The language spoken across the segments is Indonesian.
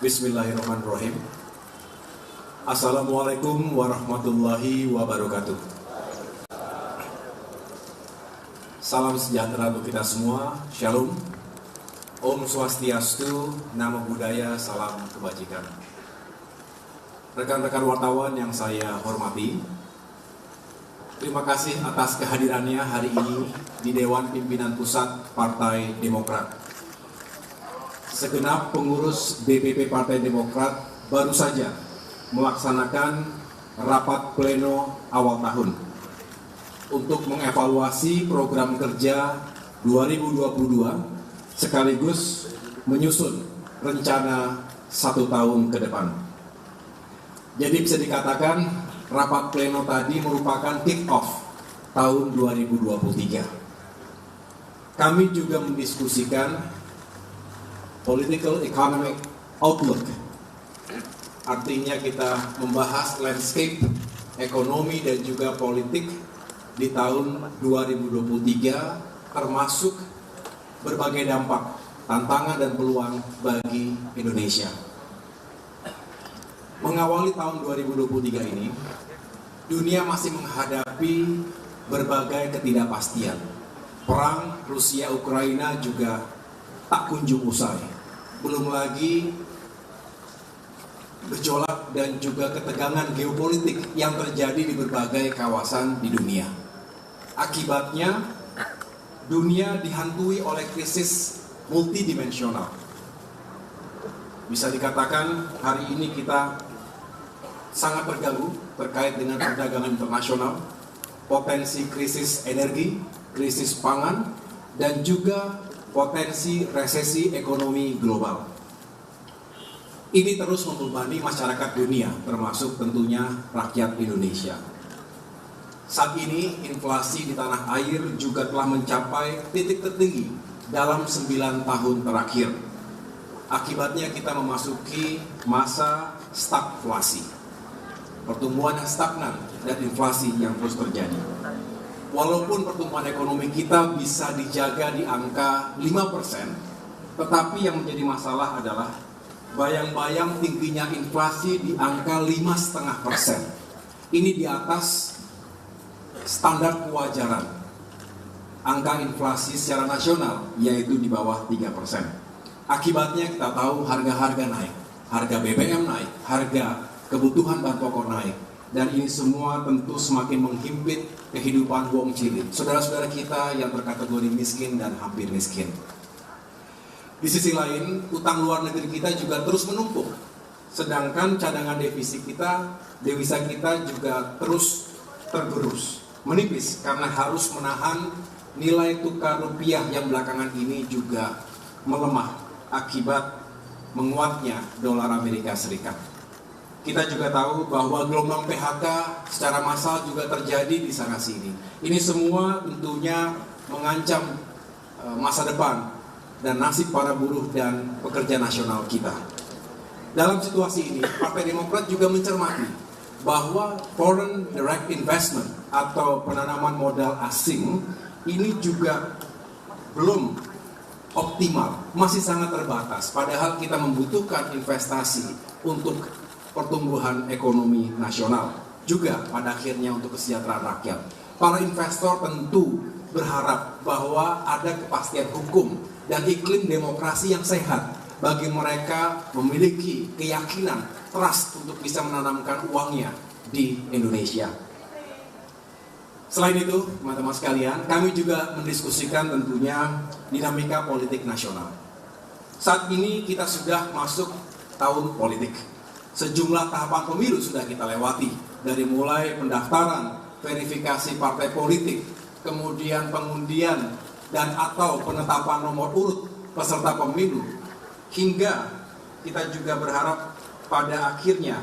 Bismillahirrahmanirrahim. Assalamualaikum warahmatullahi wabarakatuh. Salam sejahtera untuk kita semua. Shalom. Om Swastiastu, Namo Buddhaya, salam kebajikan. Rekan-rekan wartawan yang saya hormati, terima kasih atas kehadirannya hari ini di Dewan Pimpinan Pusat Partai Demokrat. Segenap pengurus DPP Partai Demokrat baru saja melaksanakan rapat pleno awal tahun untuk mengevaluasi program kerja 2022 sekaligus menyusun rencana 1 tahun ke depan. Jadi bisa dikatakan rapat pleno tadi merupakan kick-off tahun 2023. Kami juga mendiskusikan political economic outlook. Artinya kita membahas landscape ekonomi dan juga politik di tahun 2023, termasuk berbagai dampak, tantangan dan peluang bagi Indonesia. Mengawali tahun 2023 ini, dunia masih menghadapi berbagai ketidakpastian. Perang Rusia-Ukraina juga tak kunjung usai. Belum lagi gejolak dan juga ketegangan geopolitik yang terjadi di berbagai kawasan di dunia. Akibatnya, dunia dihantui oleh krisis multidimensional. Bisa dikatakan hari ini kita sangat terganggu terkait dengan perdagangan internasional, potensi krisis energi, krisis pangan, dan juga potensi resesi ekonomi global. Ini terus membebani masyarakat dunia, termasuk tentunya rakyat Indonesia. Saat ini inflasi di tanah air juga telah mencapai titik tertinggi dalam 9 tahun terakhir. Akibatnya kita memasuki masa stagflasi. Pertumbuhan yang stagnan dan inflasi yang terus terjadi. Walaupun pertumbuhan ekonomi kita bisa dijaga di angka 5%, tetapi yang menjadi masalah adalah bayang-bayang tingginya inflasi di angka 5,5%. Ini di atas standar kewajaran. Angka inflasi secara nasional yaitu di bawah 3%. Akibatnya kita tahu harga-harga naik, harga BBM naik, harga kebutuhan bahan pokok naik. Dan ini semua tentu semakin menghimpit kehidupan wong cilik, saudara-saudara kita yang terkategori miskin dan hampir miskin. Di sisi lain, utang luar negeri kita juga terus menumpuk. Sedangkan cadangan devisa kita juga terus tergerus, menipis karena harus menahan nilai tukar rupiah yang belakangan ini juga melemah akibat menguatnya dolar Amerika Serikat. Kita juga tahu bahwa gelombang PHK secara massal juga terjadi di sana sini. Ini semua tentunya mengancam masa depan dan nasib para buruh dan pekerja nasional kita. Dalam situasi ini, Partai Demokrat juga mencermati bahwa foreign direct investment atau penanaman modal asing ini juga belum optimal, masih sangat terbatas. Padahal kita membutuhkan investasi untuk pertumbuhan ekonomi nasional, juga pada akhirnya untuk kesejahteraan rakyat. Para investor tentu berharap bahwa ada kepastian hukum dan iklim demokrasi yang sehat bagi mereka memiliki keyakinan, trust untuk bisa menanamkan uangnya di Indonesia. Selain itu, teman-teman sekalian, kami juga mendiskusikan tentunya dinamika politik nasional. Saat ini kita sudah masuk tahun politik. Sejumlah tahapan pemilu sudah kita lewati, dari mulai pendaftaran, verifikasi partai politik, kemudian pengundian dan atau penetapan nomor urut peserta pemilu, hingga kita juga berharap pada akhirnya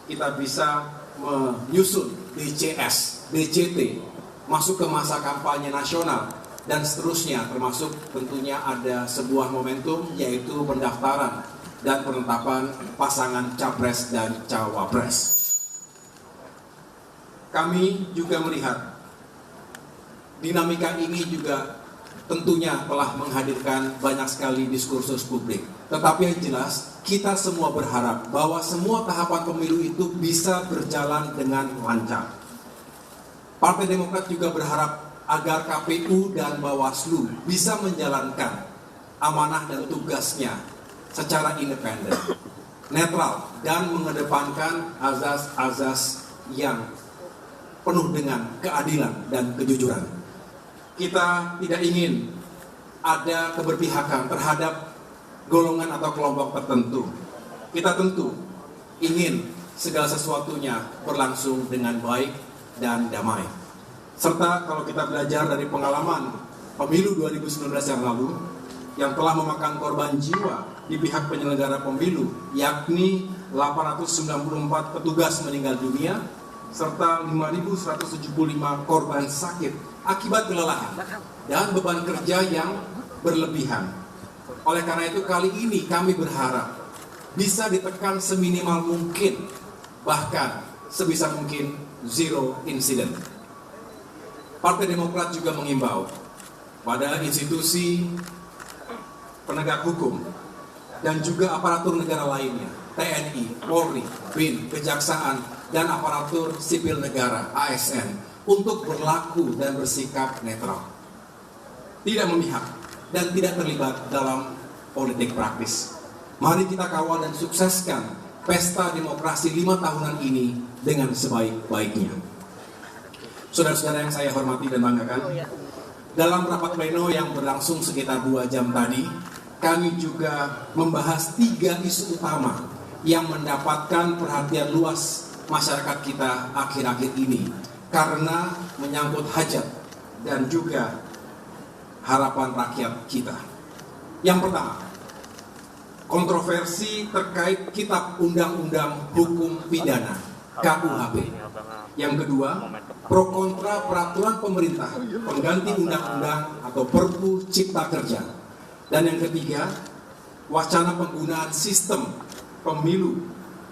kita bisa menyusun DCS, DCT, masuk ke masa kampanye nasional, dan seterusnya, termasuk tentunya ada sebuah momentum yaitu pendaftaran dan penetapan pasangan capres dan cawapres. Kami juga melihat dinamika ini juga tentunya telah menghadirkan banyak sekali diskursus publik. Tetapi yang jelas, kita semua berharap bahwa semua tahapan pemilu itu bisa berjalan dengan lancar. Partai Demokrat juga berharap agar KPU dan Bawaslu bisa menjalankan amanah dan tugasnya secara independen, netral, dan mengedepankan azas-azas yang penuh dengan keadilan dan kejujuran. Kita tidak ingin ada keberpihakan terhadap golongan atau kelompok tertentu. Kita tentu ingin segala sesuatunya berlangsung dengan baik dan damai. Serta kalau kita belajar dari pengalaman pemilu 2019 yang lalu, yang telah memakan korban jiwa di pihak penyelenggara pemilu, yakni 894 petugas meninggal dunia, serta 5.175 korban sakit akibat kelelahan dan beban kerja yang berlebihan. Oleh karena itu kali ini kami berharap bisa ditekan seminimal mungkin, bahkan sebisa mungkin zero incident. Partai Demokrat juga mengimbau pada institusi penegak hukum dan juga aparatur negara lainnya, TNI, Polri, BIN, Kejaksaan, dan aparatur sipil negara, ASN, untuk berlaku dan bersikap netral, tidak memihak, dan tidak terlibat dalam politik praktis. Mari kita kawal dan sukseskan pesta demokrasi 5 tahunan ini dengan sebaik-baiknya. Saudara-saudara yang saya hormati dan banggakan, dalam rapat pleno yang berlangsung sekitar 2 jam tadi, kami juga membahas 3 isu utama yang mendapatkan perhatian luas masyarakat kita akhir-akhir ini karena menyangkut hajat dan juga harapan rakyat kita. Yang pertama, kontroversi terkait Kitab Undang-Undang Hukum Pidana KUHP. Yang kedua, pro kontra peraturan pemerintah pengganti undang-undang atau Perpu Cipta Kerja. Dan yang ketiga, wacana penggunaan sistem pemilu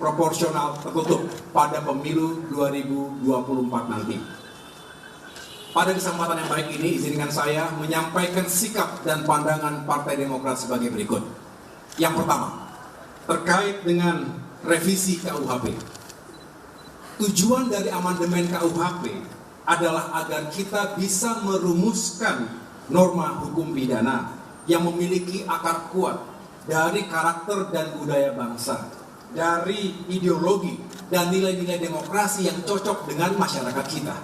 proporsional tertutup pada pemilu 2024 nanti. Pada kesempatan yang baik ini, izinkan saya menyampaikan sikap dan pandangan Partai Demokrat sebagai berikut. Yang pertama, terkait dengan revisi KUHP. Tujuan dari amandemen KUHP adalah agar kita bisa merumuskan norma hukum pidana yang memiliki akar kuat dari karakter dan budaya bangsa, dari ideologi dan nilai-nilai demokrasi yang cocok dengan masyarakat kita.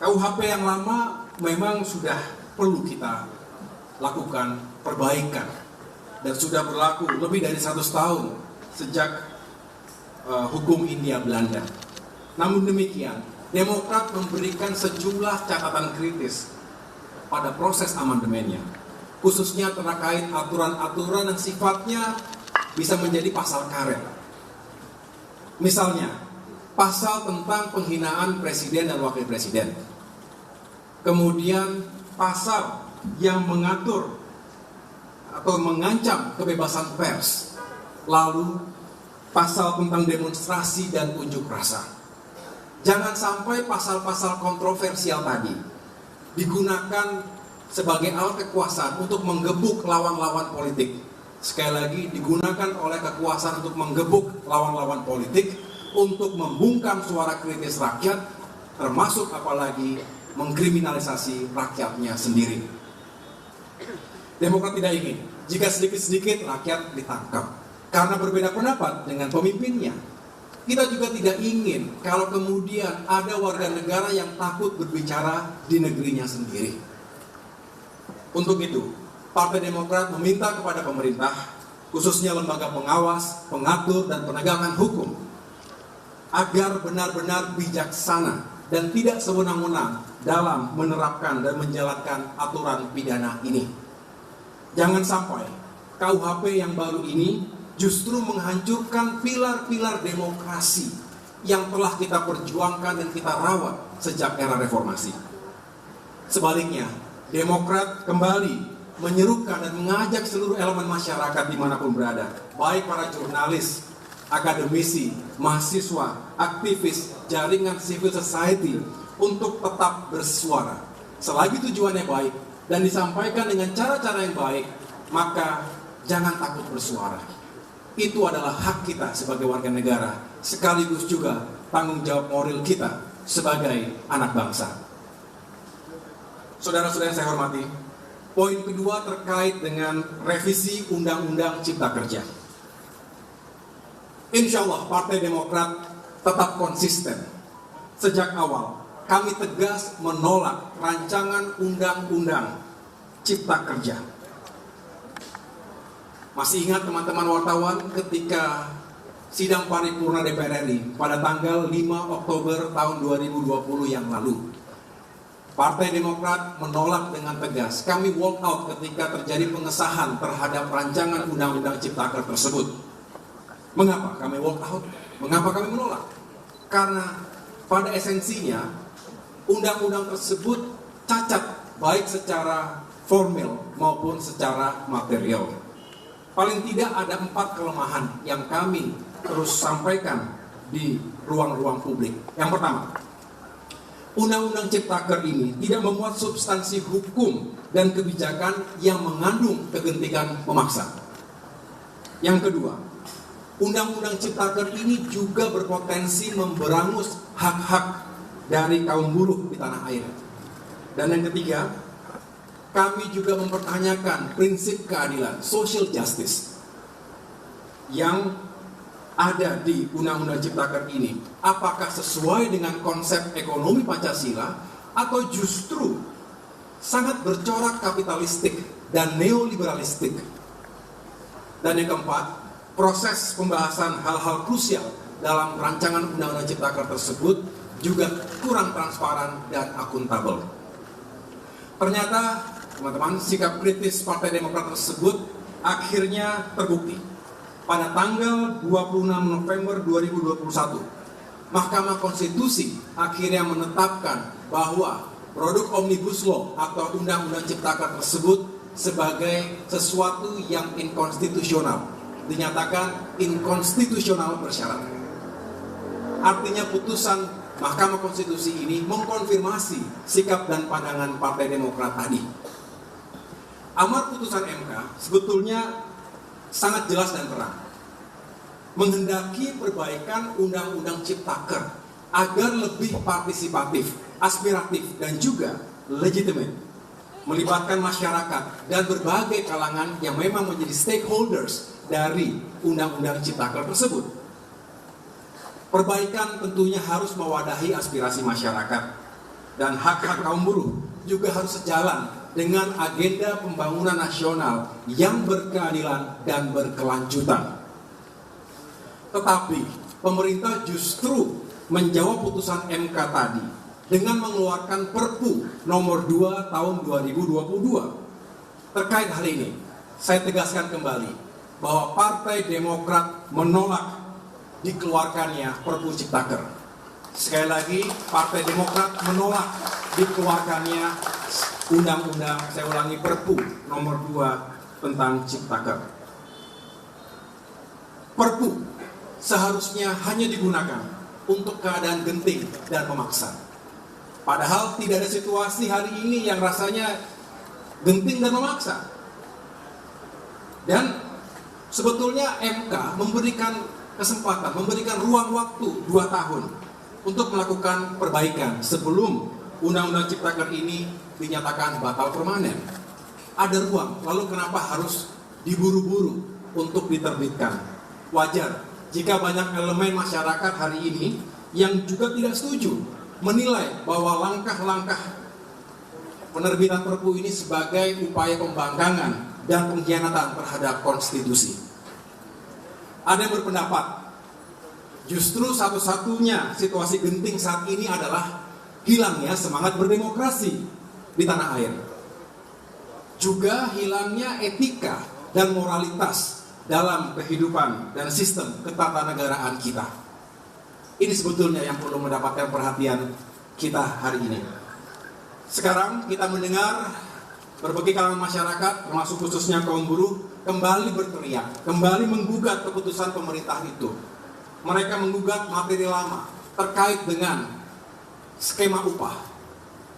KUHP yang lama memang sudah perlu kita lakukan perbaikan dan sudah berlaku lebih dari 100 tahun sejak hukum Hindia Belanda. Namun demikian, Demokrat memberikan sejumlah catatan kritis pada proses amandemennya, khususnya terkait aturan-aturan yang sifatnya bisa menjadi pasal karet. Misalnya, pasal tentang penghinaan presiden dan wakil presiden. Kemudian pasal yang mengatur atau mengancam kebebasan pers. Lalu pasal tentang demonstrasi dan unjuk rasa. Jangan sampai pasal-pasal kontroversial tadi digunakan sebagai alat kekuasaan untuk menggebuk lawan-lawan politik. Sekali lagi, digunakan oleh kekuasaan untuk menggebuk lawan-lawan politik, untuk membungkam suara kritis rakyat, termasuk apalagi mengkriminalisasi rakyatnya sendiri. Demokrat tidak ingin jika sedikit-sedikit rakyat ditangkap karena berbeda pendapat dengan pemimpinnya. Kita juga tidak ingin kalau kemudian ada warga negara yang takut berbicara di negerinya sendiri. Untuk itu, Partai Demokrat meminta kepada pemerintah, khususnya lembaga pengawas, pengatur, dan penegakan hukum, agar benar-benar bijaksana dan tidak sewenang-wenang dalam menerapkan dan menjalankan aturan pidana ini. Jangan sampai KUHP yang baru ini justru menghancurkan pilar-pilar demokrasi yang telah kita perjuangkan dan kita rawat sejak era reformasi. Sebaliknya, Demokrat kembali menyerukan dan mengajak seluruh elemen masyarakat dimanapun berada, baik para jurnalis, akademisi, mahasiswa, aktivis, jaringan civil society, untuk tetap bersuara. Selagi tujuannya baik dan disampaikan dengan cara-cara yang baik, maka jangan takut bersuara. Itu adalah hak kita sebagai warga negara, sekaligus juga tanggung jawab moral kita sebagai anak bangsa. Saudara-saudara yang saya hormati, poin kedua terkait dengan revisi Undang-Undang Cipta Kerja. Insya Allah Partai Demokrat tetap konsisten. Sejak awal kami tegas menolak rancangan Undang-Undang Cipta Kerja. Masih ingat teman-teman wartawan ketika sidang paripurna DPR RI pada tanggal 5 Oktober tahun 2020 yang lalu. Partai Demokrat menolak dengan tegas. Kami walk out ketika terjadi pengesahan terhadap rancangan Undang-Undang Cipta Kerja tersebut. Mengapa kami walk out? Mengapa kami menolak? Karena pada esensinya undang-undang tersebut cacat baik secara formil maupun secara material. Paling tidak ada 4 kelemahan yang kami terus sampaikan di ruang-ruang publik. Yang pertama, Undang-Undang Ciptaker ini tidak memuat substansi hukum dan kebijakan yang mengandung kegentingan memaksa. Yang kedua, Undang-Undang Ciptaker ini juga berpotensi memberangus hak-hak dari kaum buruh di tanah air. Dan yang ketiga, kami juga mempertanyakan prinsip keadilan, social justice, yang ada di Undang-Undang Ciptaker ini. Apakah sesuai dengan konsep ekonomi Pancasila atau justru sangat bercorak kapitalistik dan neoliberalistik? Dan yang keempat, proses pembahasan hal-hal krusial dalam rancangan Undang-Undang Ciptaker tersebut juga kurang transparan dan akuntabel. Ternyata, teman-teman, sikap kritis Partai Demokrat tersebut akhirnya terbukti. Pada tanggal 26 November 2021, Mahkamah Konstitusi akhirnya menetapkan bahwa produk Omnibus Law atau Undang-Undang Ciptaker tersebut sebagai sesuatu yang inkonstitusional, dinyatakan inkonstitusional bersyarat. Artinya putusan Mahkamah Konstitusi ini mengkonfirmasi sikap dan pandangan Partai Demokrat tadi. Amar putusan MK sebetulnya sangat jelas dan terang, menghendaki perbaikan Undang-Undang Ciptaker agar lebih partisipatif, aspiratif, dan juga legitimate, melibatkan masyarakat dan berbagai kalangan yang memang menjadi stakeholders dari Undang-Undang Ciptaker tersebut. Perbaikan tentunya harus mewadahi aspirasi masyarakat, dan hak-hak kaum buruh juga harus sejalan dengan agenda pembangunan nasional yang berkeadilan dan berkelanjutan. Tetapi pemerintah justru menjawab putusan MK tadi dengan mengeluarkan Perpu nomor 2 tahun 2022. Terkait hal ini, saya tegaskan kembali bahwa Partai Demokrat menolak dikeluarkannya Perpu Ciptaker. Sekali lagi, Partai Demokrat menolak dikeluarkannya Undang-Undang, saya ulangi, Perpu nomor 2 tentang Ciptaker. Perpu seharusnya hanya digunakan untuk keadaan genting dan memaksa. Padahal tidak ada situasi hari ini yang rasanya genting dan memaksa. Dan sebetulnya MK memberikan kesempatan, memberikan ruang waktu 2 tahun untuk melakukan perbaikan sebelum Undang-Undang Ciptaker ini dinyatakan batal permanen. Ada ruang, lalu kenapa harus diburu-buru untuk diterbitkan? Wajar jika banyak elemen masyarakat hari ini yang juga tidak setuju, menilai bahwa langkah-langkah penerbitan Perpu ini sebagai upaya pembangkangan dan pengkhianatan terhadap konstitusi. Ada yang berpendapat justru satu-satunya situasi genting saat ini adalah hilangnya semangat berdemokrasi di tanah air. Juga hilangnya etika dan moralitas dalam kehidupan dan sistem ketatanegaraan kita. Ini sebetulnya yang perlu mendapatkan perhatian kita hari ini. Sekarang kita mendengar berbagai kalangan masyarakat, termasuk khususnya kaum buruh, kembali berteriak, kembali menggugat keputusan pemerintah itu. Mereka menggugat materi lama terkait dengan skema upah,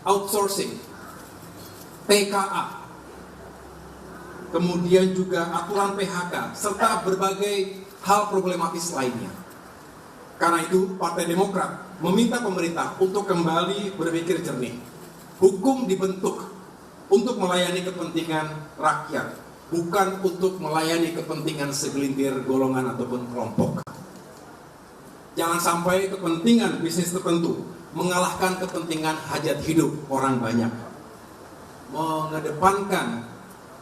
outsourcing, TKA, kemudian juga aturan PHK, serta berbagai hal problematis lainnya. Karena itu, Partai Demokrat meminta pemerintah untuk kembali berpikir jernih. Hukum dibentuk untuk melayani kepentingan rakyat, bukan untuk melayani kepentingan segelintir golongan ataupun kelompok. Jangan sampai kepentingan bisnis tertentu mengalahkan kepentingan hajat hidup orang banyak. Mengedepankan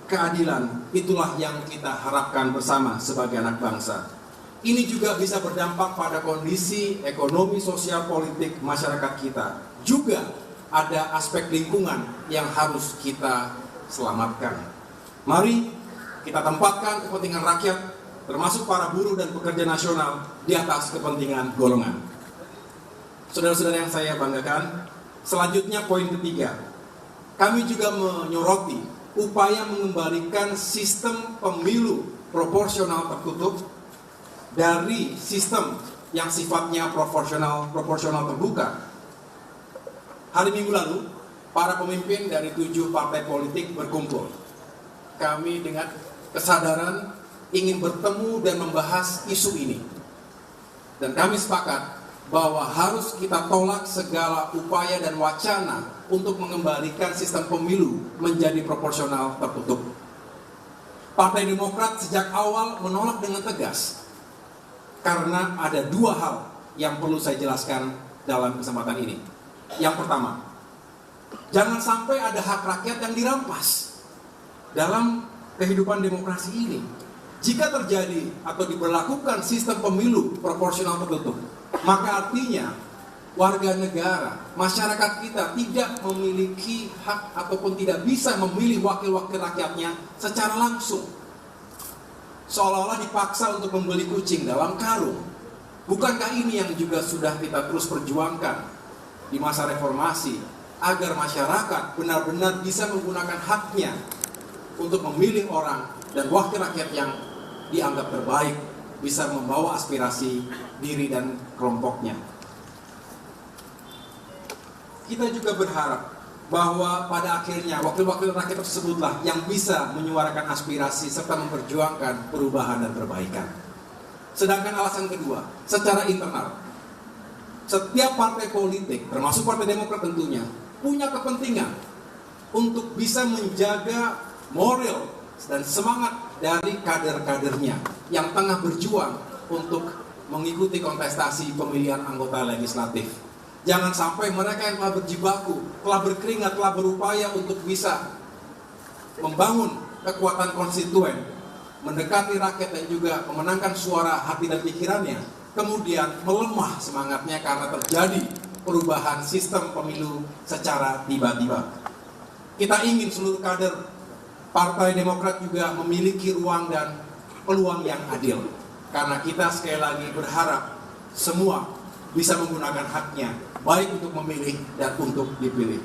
keadilan, itulah yang kita harapkan bersama sebagai anak bangsa. Ini juga bisa berdampak pada kondisi ekonomi, sosial, politik masyarakat kita. Juga ada aspek lingkungan yang harus kita selamatkan. Mari kita tempatkan kepentingan rakyat, termasuk para buruh dan pekerja nasional, di atas kepentingan golongan. Saudara-saudara yang saya banggakan, selanjutnya poin ketiga. Kami juga menyoroti upaya mengembalikan sistem pemilu proporsional tertutup dari sistem yang sifatnya proporsional terbuka. Hari Minggu lalu, para pemimpin dari 7 partai politik berkumpul. Kami dengan kesadaran ingin bertemu dan membahas isu ini. Dan kami sepakat bahwa harus kita tolak segala upaya dan wacana untuk mengembalikan sistem pemilu menjadi proporsional tertutup. Partai Demokrat sejak awal menolak dengan tegas. Karena ada 2 hal yang perlu saya jelaskan dalam kesempatan ini. Yang pertama, jangan sampai ada hak rakyat yang dirampas dalam kehidupan demokrasi ini. Jika terjadi atau diberlakukan sistem pemilu proporsional tertutup, maka artinya warga negara, masyarakat kita tidak memiliki hak ataupun tidak bisa memilih wakil-wakil rakyatnya secara langsung. Seolah-olah dipaksa untuk membeli kucing dalam karung. Bukankah ini yang juga sudah kita terus perjuangkan di masa reformasi, agar masyarakat benar-benar bisa menggunakan haknya untuk memilih orang dan wakil rakyat yang dianggap terbaik, bisa membawa aspirasi diri dan kelompoknya. Kita juga berharap bahwa pada akhirnya wakil-wakil rakyat tersebutlah yang bisa menyuarakan aspirasi serta memperjuangkan perubahan dan perbaikan. Sedangkan alasan kedua, secara internal, setiap partai politik, termasuk Partai Demokrat tentunya, punya kepentingan untuk bisa menjaga moral dan semangat dari kader-kadernya yang tengah berjuang untuk mengikuti kontestasi pemilihan anggota legislatif. Jangan sampai mereka yang telah berjibaku, telah berkeringat, telah berupaya untuk bisa membangun kekuatan konstituen, mendekati rakyat dan juga memenangkan suara hati dan pikirannya, kemudian melemah semangatnya karena terjadi perubahan sistem pemilu secara tiba-tiba. Kita ingin seluruh kader Partai Demokrat juga memiliki ruang dan peluang yang adil. Karena kita sekali lagi berharap semua bisa menggunakan haknya, baik untuk memilih dan untuk dipilih.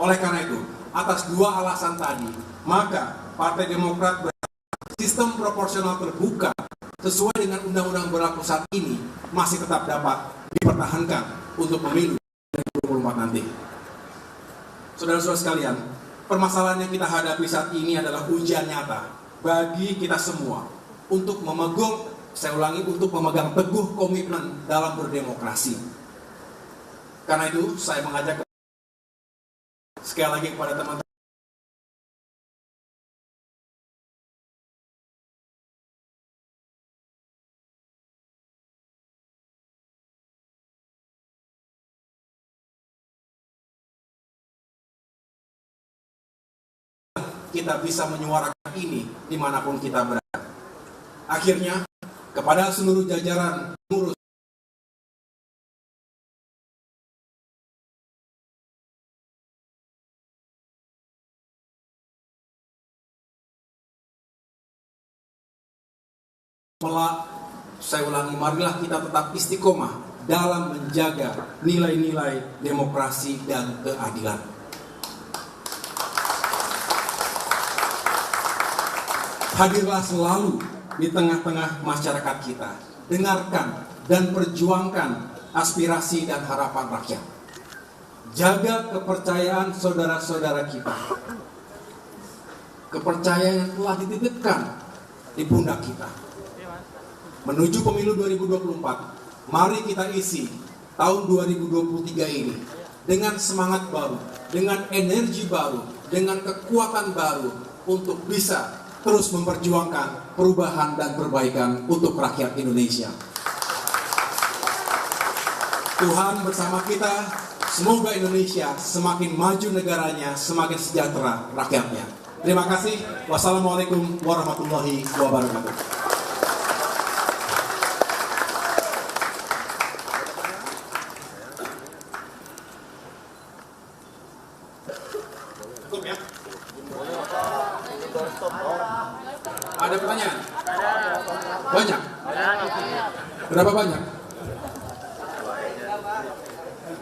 Oleh karena itu, atas 2 alasan tadi, maka Partai Demokrat berharap sistem proporsional terbuka sesuai dengan undang-undang berlaku saat ini masih tetap dapat dipertahankan untuk pemilu 2024 nanti. Saudara-saudara sekalian, permasalahan yang kita hadapi saat ini adalah ujian nyata bagi kita semua untuk untuk memegang teguh komitmen dalam berdemokrasi. Karena itu, saya mengajak sekali lagi kepada teman-teman kita bisa menyuarakan ini dimanapun kita berada. Akhirnya, kepada seluruh jajaran pengurus saya ulangi, marilah kita tetap istiqomah dalam menjaga nilai-nilai demokrasi dan keadilan. Hadirlah selalu di tengah-tengah masyarakat kita. Dengarkan dan perjuangkan aspirasi dan harapan rakyat. Jaga kepercayaan saudara-saudara kita. kepercayaan yang telah dititipkan di pundak kita. Menuju pemilu 2024, mari kita isi tahun 2023 ini dengan semangat baru, dengan energi baru, dengan kekuatan baru untuk bisa terus memperjuangkan perubahan dan perbaikan untuk rakyat Indonesia. Tuhan bersama kita, semoga Indonesia semakin maju negaranya, semakin sejahtera rakyatnya. Terima kasih. Wassalamualaikum warahmatullahi wabarakatuh. Cukup ya? Ada pertanyaan? Banyak? Berapa banyak?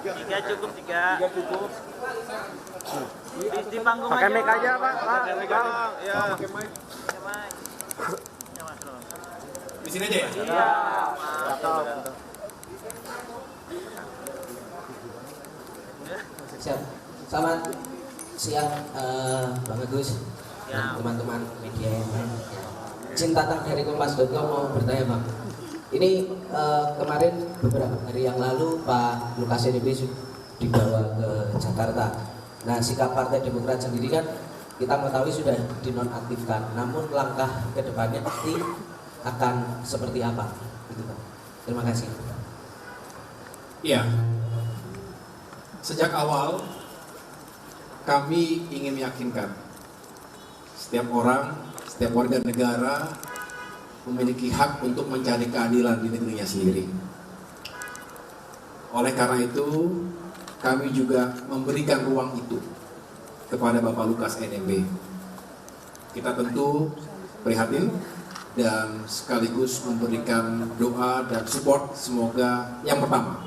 Tiga cukup. Di panggung pakai mic aja Pak. Pakai mic. Ya. Pakai mic. Di sini aja ya? Iya. Siap. Selamat siang Bang Agus dan teman-teman media yang lain. Cinta Tatang dari Kompas.com mau bertanya Bang. Ini kemarin beberapa hari yang lalu Pak Lukas NMB dibawa ke Jakarta. Nah, sikap Partai Demokrat sendiri kan kita mengetahui sudah dinonaktifkan. Namun langkah ke depannya nanti akan seperti apa? Gitu, Pak. Terima kasih. Iya. Sejak awal kami ingin meyakinkan setiap orang, setiap warga negara memiliki hak untuk mencari keadilan di negerinya sendiri. Oleh karena itu, kami juga memberikan ruang itu kepada Bapak Lukas NMB. Kita tentu prihatin dan sekaligus memberikan doa dan support. Semoga yang pertama,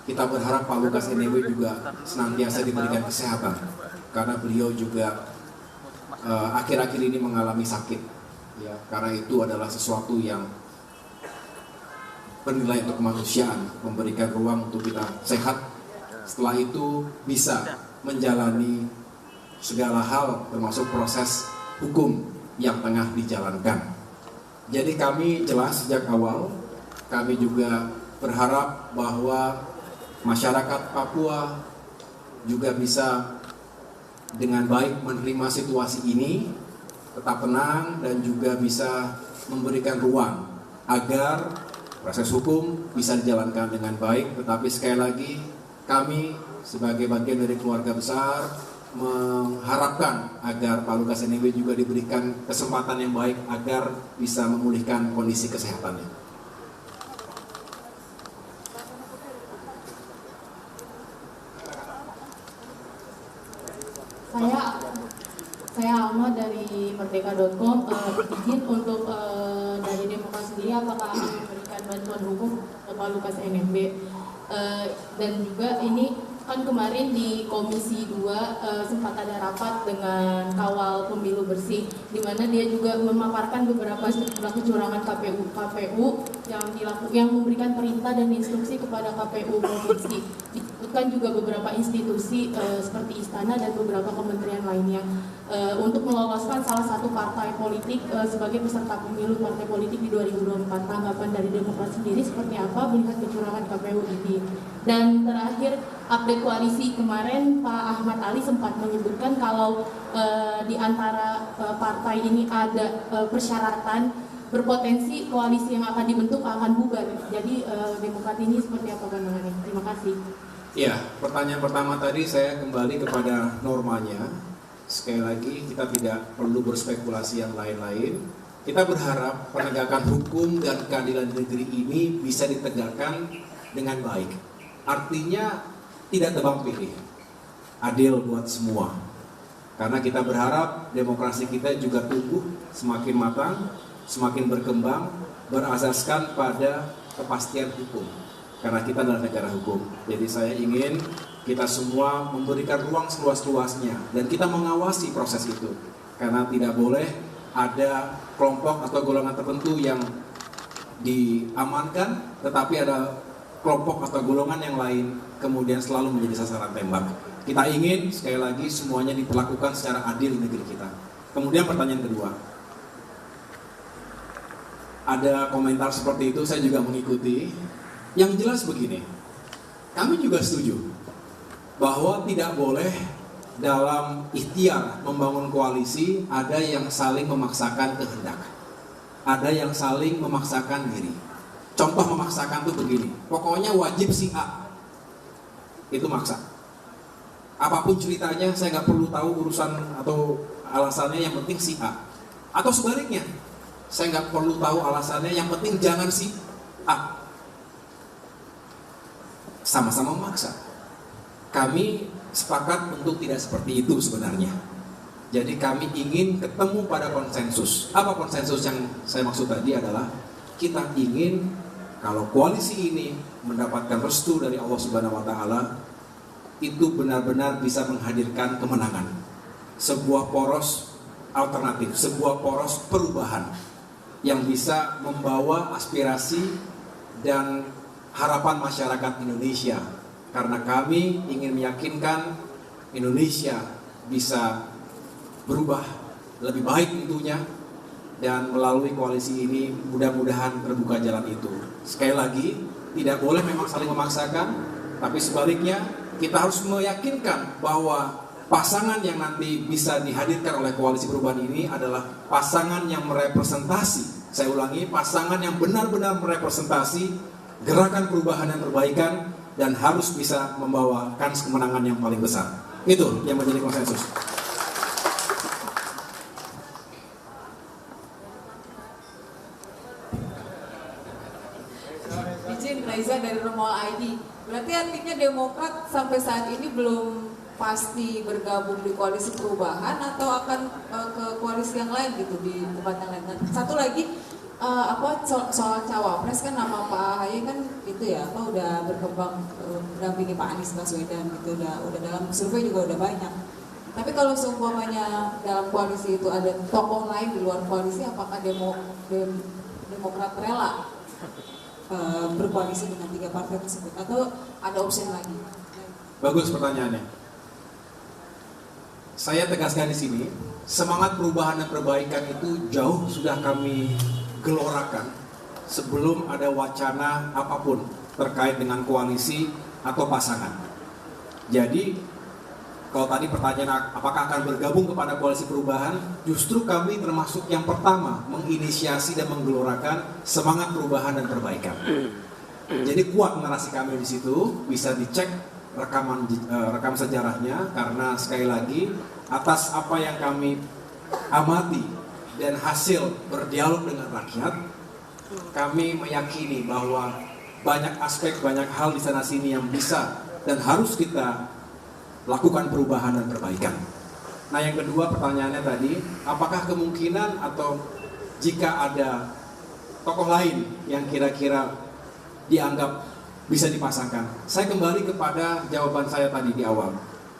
kita berharap Pak Lukas NMB juga senantiasa diberikan kesehatan, karena beliau juga akhir-akhir ini mengalami sakit. Ya, karena itu adalah sesuatu yang bernilai untuk kemanusiaan, memberikan ruang untuk kita sehat. Setelah itu bisa menjalani segala hal termasuk proses hukum yang tengah dijalankan. Jadi kami jelas sejak awal, kami juga berharap bahwa masyarakat Papua juga bisa dengan baik menerima situasi ini, tetap tenang dan juga bisa memberikan ruang agar proses hukum bisa dijalankan dengan baik. Tetapi sekali lagi kami sebagai bagian dari keluarga besar mengharapkan agar Pak Lukas NMB juga diberikan kesempatan yang baik agar bisa memulihkan kondisi kesehatannya. Saya Alma dari Merdeka.com. Izin untuk dari Demokrat sendiri, apakah akan memberikan bantuan hukum ke Pak Lukas NMB? Dan juga ini kan kemarin di Komisi 2 sempat ada rapat dengan Kawal Pemilu Bersih, di mana dia juga memaparkan beberapa sejumlah kecurangan KPU yang memberikan perintah dan instruksi kepada KPU provinsi. Disebutkan juga beberapa institusi seperti Istana dan beberapa kementerian lainnya untuk meloloskan salah satu partai politik sebagai peserta pemilu partai politik di 2024. Tanggapan dari Demokrat sendiri seperti apa melihat kecurangan KPU ini? Dan terakhir, update koalisi kemarin Pak Ahmad Ali sempat menyebutkan kalau di antara partai ini ada persyaratan berpotensi koalisi yang akan dibentuk akan bubar. Jadi Demokrat ini seperti apa pandangannya? Terima kasih. Ya, pertanyaan pertama tadi saya kembali kepada normanya. Sekali lagi kita tidak perlu berspekulasi yang lain-lain. Kita berharap penegakan hukum dan keadilan di negeri ini bisa ditegakkan dengan baik. Artinya tidak tebang pilih, adil buat semua. Karena kita berharap demokrasi kita juga tumbuh semakin matang, semakin berkembang, berasaskan pada kepastian hukum. Karena kita adalah negara hukum. Jadi saya ingin kita semua memberikan ruang seluas-luasnya dan kita mengawasi proses itu. Karena tidak boleh ada kelompok atau golongan tertentu yang diamankan, tetapi ada kelompok atau golongan yang lain kemudian selalu menjadi sasaran tembak. Kita ingin sekali lagi semuanya diperlakukan secara adil di negeri kita. Kemudian pertanyaan kedua, ada komentar seperti itu, saya juga mengikuti. Yang jelas begini, kami juga setuju bahwa tidak boleh dalam ikhtiar membangun koalisi ada yang saling memaksakan kehendak, ada yang saling memaksakan diri. Contoh memaksakan tuh begini, pokoknya wajib si A, itu maksa. Apapun ceritanya saya nggak perlu tahu urusan atau alasannya, yang penting si A. Atau sebaliknya, saya nggak perlu tahu alasannya, yang penting jangan si A. Sama-sama memaksa. Kami sepakat untuk tidak seperti itu sebenarnya. Jadi kami ingin ketemu pada konsensus. Apa konsensus yang saya maksud tadi adalah kita ingin kalau koalisi ini mendapatkan restu dari Allah Subhanahu wa taala, itu benar-benar bisa menghadirkan kemenangan. Sebuah poros alternatif, sebuah poros perubahan yang bisa membawa aspirasi dan harapan masyarakat Indonesia. Karena kami ingin meyakinkan Indonesia bisa berubah lebih baik tentunya, dan melalui koalisi ini mudah-mudahan terbuka jalan itu. Sekali lagi, tidak boleh memang saling memaksakan, tapi sebaliknya kita harus meyakinkan bahwa pasangan yang nanti bisa dihadirkan oleh koalisi perubahan ini adalah pasangan yang merepresentasi, saya ulangi, pasangan yang benar-benar merepresentasi gerakan perubahan dan perbaikan, dan harus bisa membawa kans kemenangan yang paling besar. Itu yang menjadi konsensus. Izin Raiza dari Remol ID. Berarti artinya Demokrat sampai saat ini belum pasti bergabung di koalisi perubahan atau akan ke koalisi yang lain gitu di tempat yang lain. Satu lagi, soal cawapres kan nama Pak AHY kan itu ya udah berkembang mendampingi Pak Anies Baswedan gitu, udah dalam survei juga udah banyak. Tapi kalau seumpamanya dalam koalisi itu ada tokoh lain di luar koalisi, apakah Demokrat rela berkoalisi dengan 3 partai tersebut atau ada opsi lagi? Bagus pertanyaannya. Saya tegaskan di sini, semangat perubahan dan perbaikan itu jauh sudah kami gelorakan sebelum ada wacana apapun terkait dengan koalisi atau pasangan. Jadi kalau tadi pertanyaan apakah akan bergabung kepada koalisi perubahan, justru kami termasuk yang pertama menginisiasi dan menggelorakan semangat perubahan dan perbaikan. Jadi kuat narasi kami di situ, bisa dicek rekam sejarahnya, karena sekali lagi atas apa yang kami amati dan hasil berdialog dengan rakyat, kami meyakini bahwa banyak aspek, banyak hal di sana sini yang bisa dan harus kita lakukan perubahan dan perbaikan. Nah, yang kedua pertanyaannya tadi, apakah kemungkinan atau jika ada tokoh lain yang kira-kira dianggap bisa dipasangkan? Saya kembali kepada jawaban saya tadi di awal,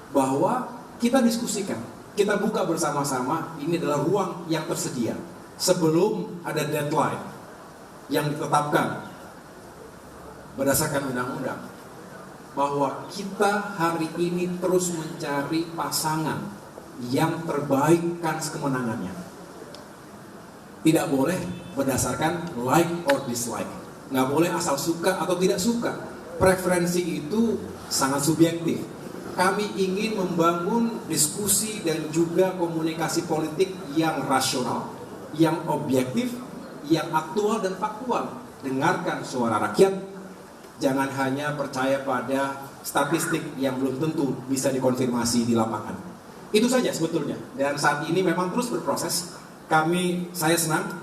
bahwa kita diskusikan, kita buka bersama-sama, ini adalah ruang yang tersedia sebelum ada deadline yang ditetapkan berdasarkan undang-undang, bahwa kita hari ini terus mencari pasangan yang terbaik kans kemenangannya. Tidak boleh berdasarkan like or dislike, nggak boleh asal suka atau tidak suka. Preferensi itu sangat subjektif. Kami ingin membangun diskusi dan juga komunikasi politik yang rasional, yang objektif, yang aktual dan faktual. Dengarkan suara rakyat, jangan hanya percaya pada statistik yang belum tentu bisa dikonfirmasi di lapangan. Itu saja sebetulnya. Dan saat ini memang terus berproses. Saya senang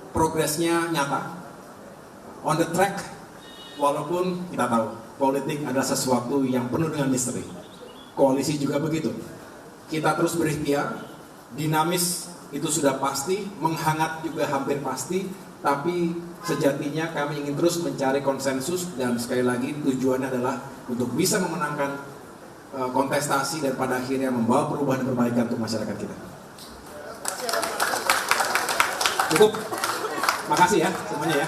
progresnya nyata, on the track, walaupun kita tahu politik adalah sesuatu yang penuh dengan misteri. Koalisi juga begitu. Kita terus berikhtiar, dinamis itu sudah pasti, menghangat juga hampir pasti, tapi sejatinya kami ingin terus mencari konsensus, dan sekali lagi tujuannya adalah untuk bisa memenangkan kontestasi dan pada akhirnya membawa perubahan dan perbaikan untuk masyarakat kita. Cukup. Makasih ya semuanya ya.